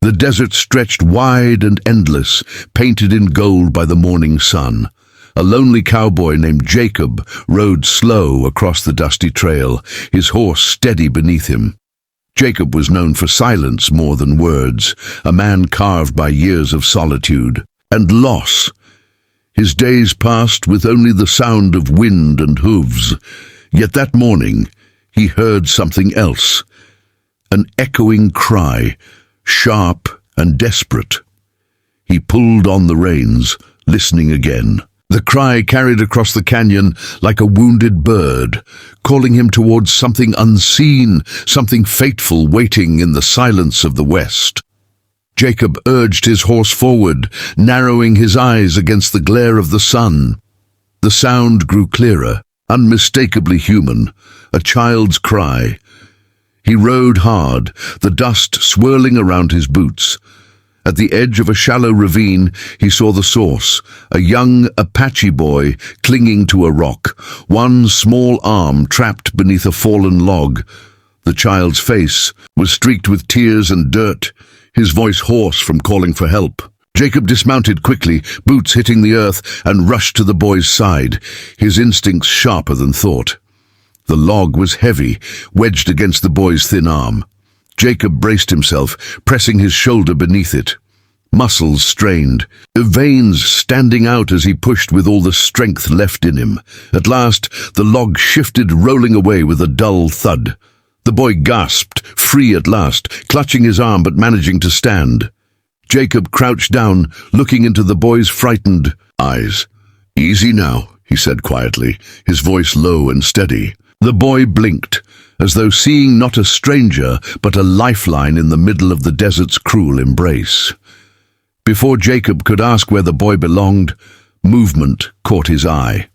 The desert stretched wide and endless, painted in gold by the morning sun. A lonely cowboy named Jacob rode slow across the dusty trail, his horse steady beneath him. Jacob was known for silence more than words, a man carved by years of solitude and loss. His days passed with only the sound of wind and hooves, yet that morning he heard something else, an echoing cry, sharp and desperate. He pulled on the reins, listening again. The cry carried across the canyon like a wounded bird, calling him towards something unseen, something fateful waiting in the silence of the west. Jacob urged his horse forward, narrowing his eyes against the glare of the sun. The sound grew clearer, unmistakably human, a child's cry. He rode hard, the dust swirling around his boots. At the edge of a shallow ravine, he saw the source, a young Apache boy clinging to a rock, one small arm trapped beneath a fallen log. The child's face was streaked with tears and dirt, his voice hoarse from calling for help. Jacob dismounted quickly, boots hitting the earth, and rushed to the boy's side, his instincts sharper than thought. The log was heavy, wedged against the boy's thin arm. Jacob braced himself, pressing his shoulder beneath it. Muscles strained, veins standing out as he pushed with all the strength left in him. At last, the log shifted, rolling away with a dull thud. The boy gasped, free at last, clutching his arm but managing to stand. Jacob crouched down, looking into the boy's frightened eyes. "Easy now," he said quietly, his voice low and steady. The boy blinked, as though seeing not a stranger, but a lifeline in the middle of the desert's cruel embrace. Before Jacob could ask where the boy belonged, movement caught his eye.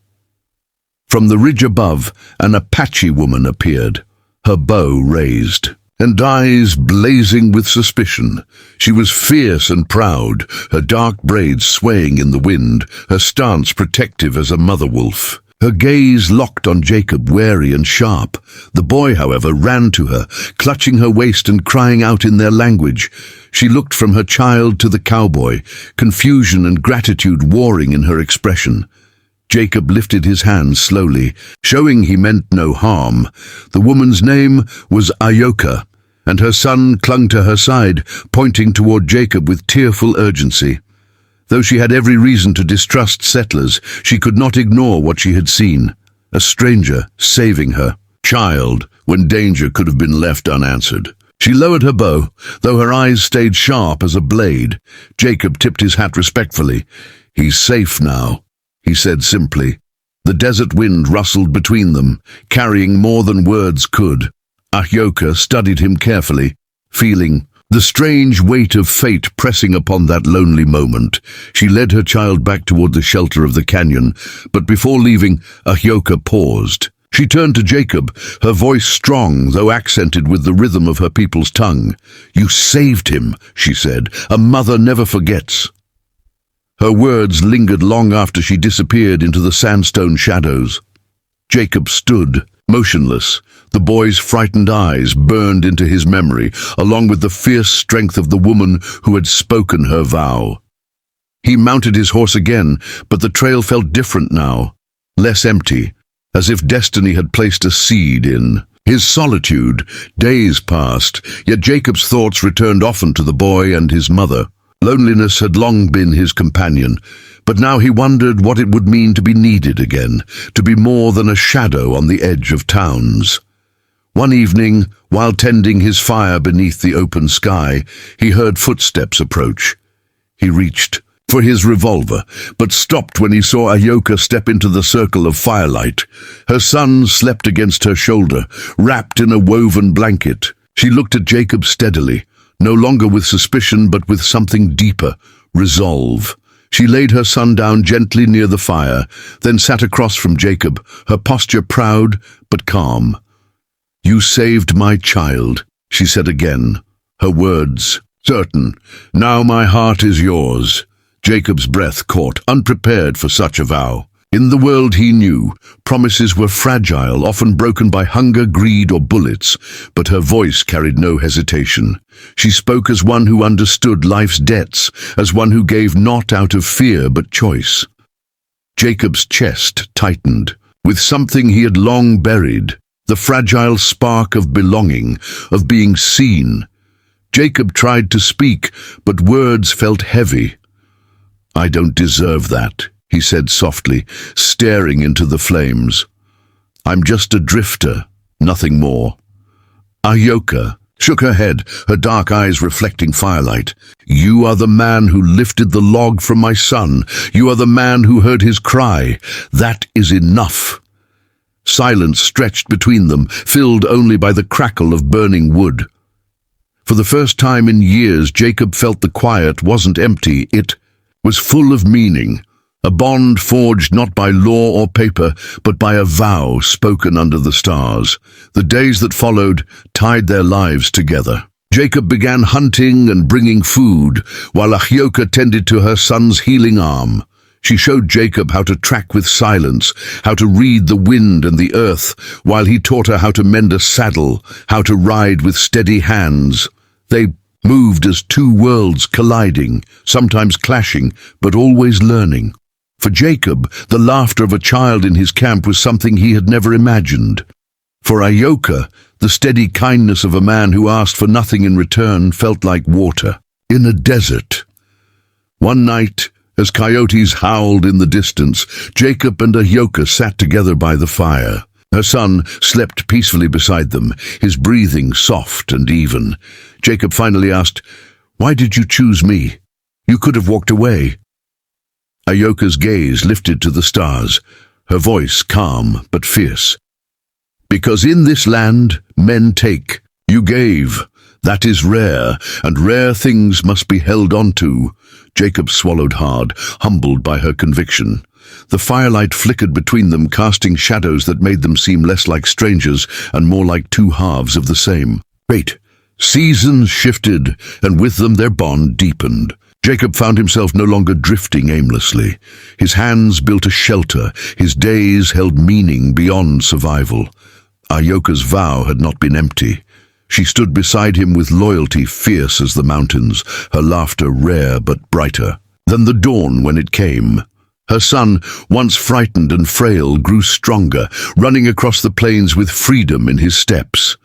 From the ridge above, an Apache woman appeared, her bow raised, and eyes blazing with suspicion. She was fierce and proud, her dark braids swaying in the wind, her stance protective as a mother wolf. Her gaze locked on Jacob, wary and sharp. The boy, however, ran to her, clutching her waist and crying out in their language. She looked from her child to the cowboy, confusion and gratitude warring in her expression. Jacob lifted his hands slowly, showing he meant no harm. The woman's name was Ayoka, and her son clung to her side, pointing toward Jacob with tearful urgency. Though she had every reason to distrust settlers, she could not ignore what she had seen. A stranger saving her child when danger could have been left unanswered. She lowered her bow, though her eyes stayed sharp as a blade. Jacob tipped his hat respectfully. "He's safe now," he said simply. The desert wind rustled between them, carrying more than words could. Ahyoka studied him carefully, feeling the strange weight of fate pressing upon that lonely moment. She led her child back toward the shelter of the canyon, but before leaving, Ahyoka paused. She turned to Jacob, her voice strong, though accented with the rhythm of her people's tongue. "You saved him," she said. "A mother never forgets." Her words lingered long after she disappeared into the sandstone shadows. Jacob stood, motionless. The boy's frightened eyes burned into his memory, along with the fierce strength of the woman who had spoken her vow. He mounted his horse again, but the trail felt different now, less empty, as if destiny had placed a seed in his solitude. Days passed, yet Jacob's thoughts returned often to the boy and his mother. Loneliness had long been his companion, but now he wondered what it would mean to be needed again, to be more than a shadow on the edge of towns. One evening, while tending his fire beneath the open sky, he heard footsteps approach. He reached for his revolver, but stopped when he saw Ayoka step into the circle of firelight. Her son slept against her shoulder, wrapped in a woven blanket. She looked at Jacob steadily, no longer with suspicion but with something deeper, resolve. She laid her son down gently near the fire, then sat across from Jacob, her posture proud but calm. "You saved my child," she said again, her words certain. "Now my heart is yours." Jacob's breath caught, unprepared for such a vow. In the world he knew, promises were fragile, often broken by hunger, greed, or bullets, but her voice carried no hesitation. She spoke as one who understood life's debts, as one who gave not out of fear but choice. Jacob's chest tightened, with something he had long buried, the fragile spark of belonging, of being seen. Jacob tried to speak, but words felt heavy. "I don't deserve that," he said softly, staring into the flames. "I'm just a drifter, nothing more." Ayoka shook her head, her dark eyes reflecting firelight. "You are the man who lifted the log from my son. You are the man who heard his cry. That is enough." Silence stretched between them, filled only by the crackle of burning wood. For the first time in years, Jacob felt the quiet wasn't empty, it was full of meaning. A bond forged not by law or paper, but by a vow spoken under the stars. The days that followed tied their lives together. Jacob began hunting and bringing food, while Ayoka tended to her son's healing arm. She showed Jacob how to track with silence, how to read the wind and the earth, while he taught her how to mend a saddle, how to ride with steady hands. They moved as two worlds colliding, sometimes clashing, but always learning. For Jacob, the laughter of a child in his camp was something he had never imagined. For Ayoka, the steady kindness of a man who asked for nothing in return felt like water in a desert. One night, as coyotes howled in the distance, Jacob and Ayoka sat together by the fire. Her son slept peacefully beside them, his breathing soft and even. Jacob finally asked, "Why did you choose me? You could have walked away." Ayoka's gaze lifted to the stars, her voice calm but fierce. "Because in this land men take, you gave. That is rare, and rare things must be held on to." Jacob swallowed hard, humbled by her conviction. The firelight flickered between them, casting shadows that made them seem less like strangers and more like two halves of the same. Wait. Seasons shifted, and with them their bond deepened. Jacob found himself no longer drifting aimlessly. His hands built a shelter, his days held meaning beyond survival. Ayoka's vow had not been empty. She stood beside him with loyalty fierce as the mountains, her laughter rare but brighter than the dawn when it came. Her son, once frightened and frail, grew stronger, running across the plains with freedom in his steps.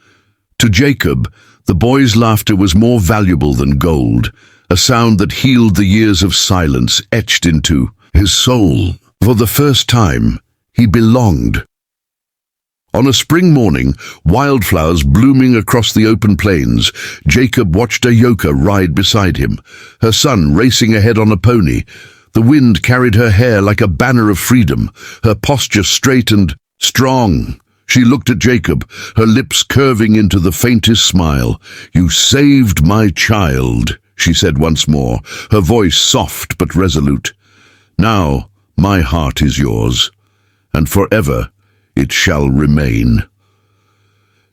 To Jacob, the boy's laughter was more valuable than gold, a sound that healed the years of silence etched into his soul. For the first time, he belonged. On a spring morning, wildflowers blooming across the open plains, Jacob watched Ayoka ride beside him, her son racing ahead on a pony. The wind carried her hair like a banner of freedom, her posture straight and strong. She looked at Jacob, her lips curving into the faintest smile. "You saved my child," she said once more, her voice soft but resolute. "Now my heart is yours, and forever it shall remain."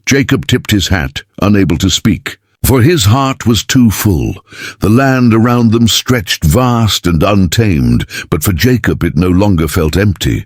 Jacob tipped his hat, unable to speak, for his heart was too full. The land around them stretched vast and untamed, but for Jacob it no longer felt empty.